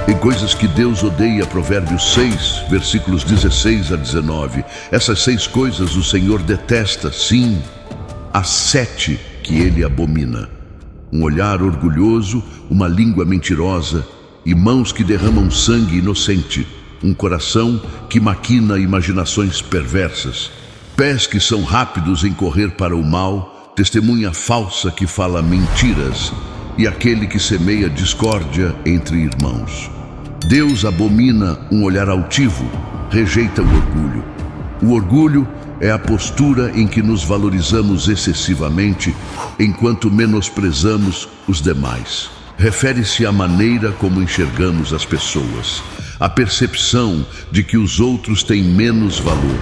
Em coisas que Deus odeia, Provérbios 6, versículos 16 a 19. Essas 6 coisas o Senhor detesta, sim, há 7 que Ele abomina: um olhar orgulhoso, uma língua mentirosa e mãos que derramam sangue inocente, um coração que maquina imaginações perversas, pés que são rápidos em correr para o mal, testemunha falsa que fala mentiras e aquele que semeia discórdia entre irmãos. Deus abomina um olhar altivo, rejeita o orgulho. O orgulho é a postura em que nos valorizamos excessivamente, enquanto menosprezamos os demais. Refere-se à maneira como enxergamos as pessoas, à percepção de que os outros têm menos valor.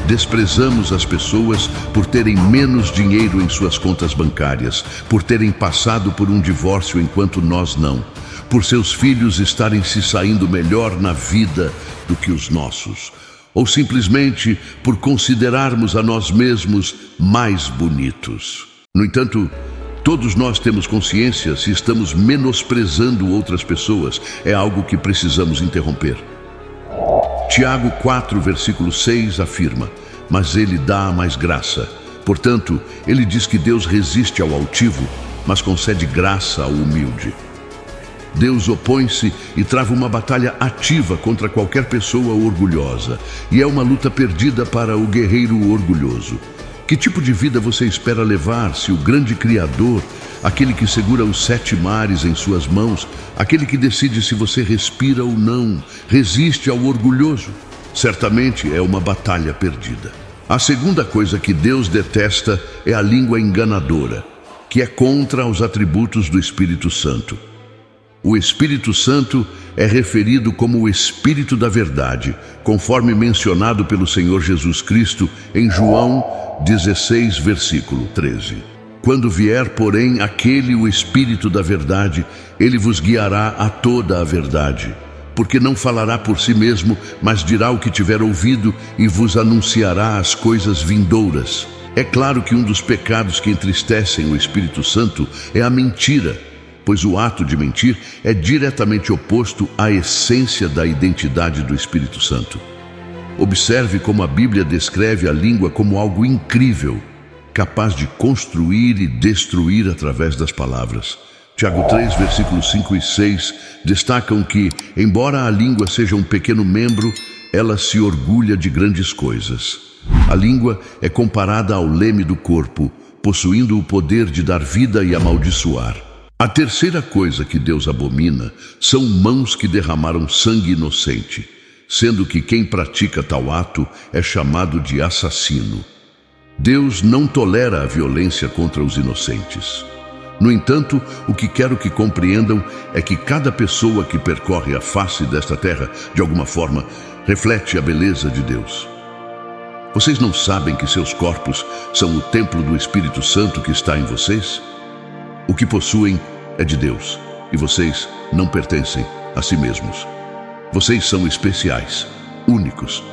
Desprezamos as pessoas por terem menos dinheiro em suas contas bancárias, por terem passado por um divórcio enquanto nós não, por seus filhos estarem se saindo melhor na vida do que os nossos, ou simplesmente por considerarmos a nós mesmos mais bonitos. No entanto, todos nós temos consciência se estamos menosprezando outras pessoas. É algo que precisamos interromper. Tiago 4, versículo 6 afirma: mas Ele dá mais graça. Portanto, ele diz que Deus resiste ao altivo, mas concede graça ao humilde. Deus opõe-se e trava uma batalha ativa contra qualquer pessoa orgulhosa, e é uma luta perdida para o guerreiro orgulhoso. Que tipo de vida você espera levar se o grande Criador, aquele que segura os 7 mares em suas mãos, aquele que decide se você respira ou não, resiste ao orgulhoso? Certamente é uma batalha perdida. A segunda coisa que Deus detesta é a língua enganadora, que é contra os atributos do Espírito Santo. O Espírito Santo é referido como o Espírito da Verdade, conforme mencionado pelo Senhor Jesus Cristo em João 16, versículo 13. Quando vier, porém, aquele, o Espírito da Verdade, ele vos guiará a toda a verdade, porque não falará por si mesmo, mas dirá o que tiver ouvido e vos anunciará as coisas vindouras. É claro que um dos pecados que entristecem o Espírito Santo é a mentira, pois o ato de mentir é diretamente oposto à essência da identidade do Espírito Santo. Observe como a Bíblia descreve a língua como algo incrível, capaz de construir e destruir através das palavras. Tiago 3, versículos 5 e 6 destacam que, embora a língua seja um pequeno membro, ela se orgulha de grandes coisas. A língua é comparada ao leme do corpo, possuindo o poder de dar vida e amaldiçoar. A terceira coisa que Deus abomina são mãos que derramaram sangue inocente, sendo que quem pratica tal ato é chamado de assassino. Deus não tolera a violência contra os inocentes. No entanto, o que quero que compreendam é que cada pessoa que percorre a face desta terra, de alguma forma, reflete a beleza de Deus. Vocês não sabem que seus corpos são o templo do Espírito Santo que está em vocês? O que possuem é de Deus, e vocês não pertencem a si mesmos. Vocês são especiais, únicos.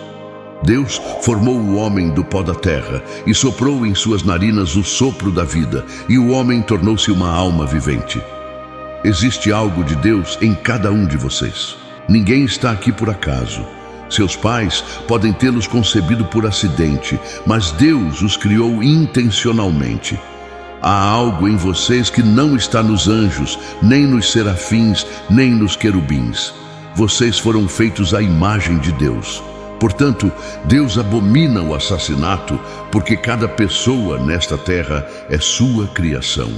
Deus formou o homem do pó da terra e soprou em suas narinas o sopro da vida, e o homem tornou-se uma alma vivente. Existe algo de Deus em cada um de vocês. Ninguém está aqui por acaso. Seus pais podem tê-los concebido por acidente, mas Deus os criou intencionalmente. Há algo em vocês que não está nos anjos, nem nos serafins, nem nos querubins. Vocês foram feitos à imagem de Deus. Portanto, Deus abomina o assassinato, porque cada pessoa nesta terra é sua criação.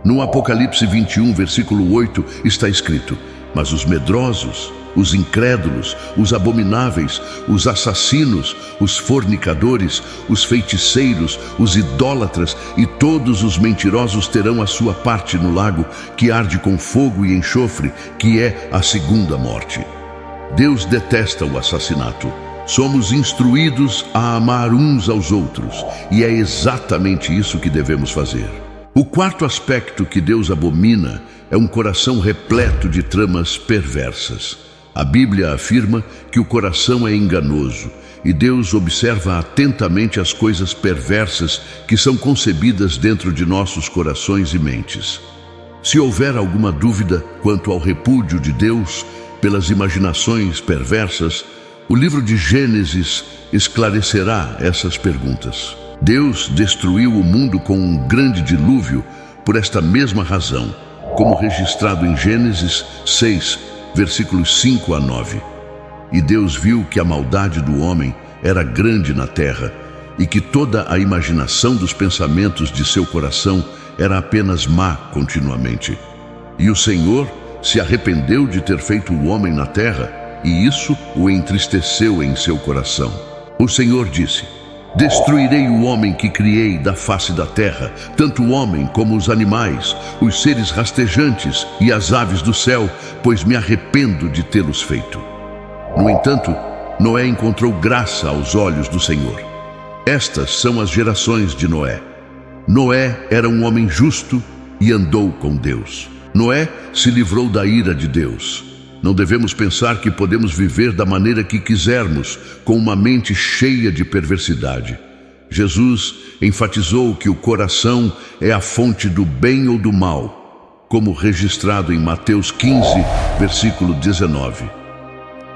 No Apocalipse 21, versículo 8, está escrito: mas os medrosos, os incrédulos, os abomináveis, os assassinos, os fornicadores, os feiticeiros, os idólatras e todos os mentirosos terão a sua parte no lago que arde com fogo e enxofre, que é a segunda morte. Deus detesta o assassinato. Somos instruídos a amar uns aos outros, e é exatamente isso que devemos fazer. O quarto aspecto que Deus abomina é um coração repleto de tramas perversas. A Bíblia afirma que o coração é enganoso, e Deus observa atentamente as coisas perversas que são concebidas dentro de nossos corações e mentes. Se houver alguma dúvida quanto ao repúdio de Deus, pelas imaginações perversas, o livro de Gênesis esclarecerá essas perguntas. Deus destruiu o mundo com um grande dilúvio por esta mesma razão, como registrado em Gênesis 6, versículos 5 a 9. E Deus viu que a maldade do homem era grande na terra, e que toda a imaginação dos pensamentos de seu coração era apenas má continuamente. E o Senhor se arrependeu de ter feito o homem na terra, e isso o entristeceu em seu coração. O Senhor disse: destruirei o homem que criei da face da terra, tanto o homem como os animais, os seres rastejantes e as aves do céu, pois me arrependo de tê-los feito. No entanto, Noé encontrou graça aos olhos do Senhor. Estas são as gerações de Noé. Noé era um homem justo e andou com Deus. Noé se livrou da ira de Deus. Não devemos pensar que podemos viver da maneira que quisermos, com uma mente cheia de perversidade. Jesus enfatizou que o coração é a fonte do bem ou do mal, como registrado em Mateus 15, versículo 19.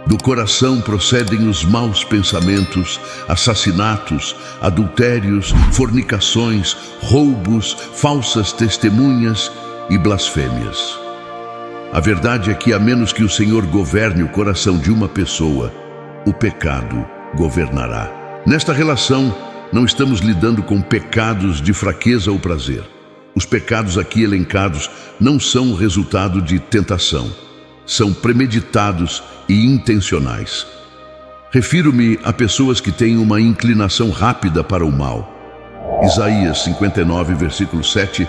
Do coração procedem os maus pensamentos, assassinatos, adultérios, fornicações, roubos, falsas testemunhas e blasfêmias. A verdade é que, a menos que o Senhor governe o coração de uma pessoa, o pecado governará. Nesta relação, não estamos lidando com pecados de fraqueza ou prazer. Os pecados aqui elencados não são o resultado de tentação. São premeditados e intencionais. Refiro-me a pessoas que têm uma inclinação rápida para o mal. Isaías 59, versículo 7,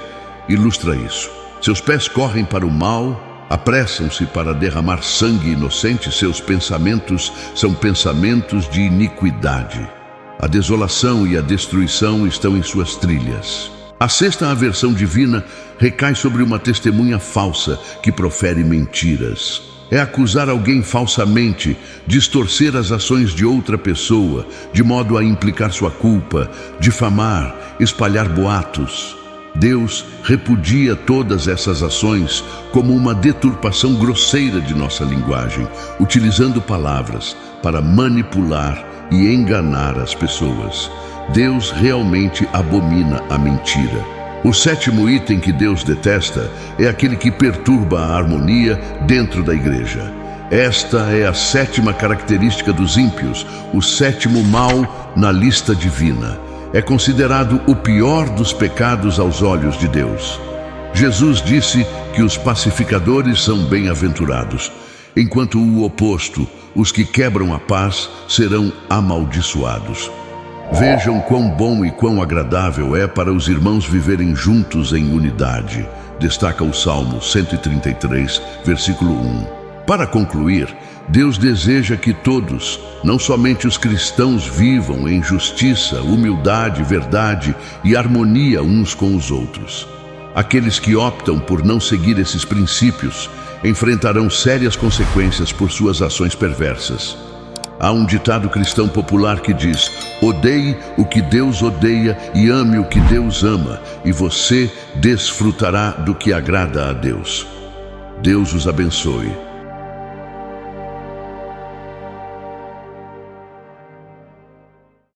ilustra isso. Seus pés correm para o mal, apressam-se para derramar sangue inocente, seus pensamentos são pensamentos de iniquidade. A desolação e a destruição estão em suas trilhas. A sexta aversão divina recai sobre uma testemunha falsa que profere mentiras. É acusar alguém falsamente, distorcer as ações de outra pessoa, de modo a implicar sua culpa, difamar, espalhar boatos. Deus repudia todas essas ações como uma deturpação grosseira de nossa linguagem, utilizando palavras para manipular e enganar as pessoas. Deus realmente abomina a mentira. O sétimo item que Deus detesta é aquele que perturba a harmonia dentro da igreja. Esta é a sétima característica dos ímpios, o sétimo mal na lista divina. É considerado o pior dos pecados aos olhos de Deus. Jesus disse que os pacificadores são bem-aventurados, enquanto o oposto, os que quebram a paz, serão amaldiçoados. Vejam quão bom e quão agradável é para os irmãos viverem juntos em unidade, destaca o Salmo 133, versículo 1. Para concluir, Deus deseja que todos, não somente os cristãos, vivam em justiça, humildade, verdade e harmonia uns com os outros. Aqueles que optam por não seguir esses princípios enfrentarão sérias consequências por suas ações perversas. Há um ditado cristão popular que diz: odeie o que Deus odeia e ame o que Deus ama, e você desfrutará do que agrada a Deus. Deus os abençoe.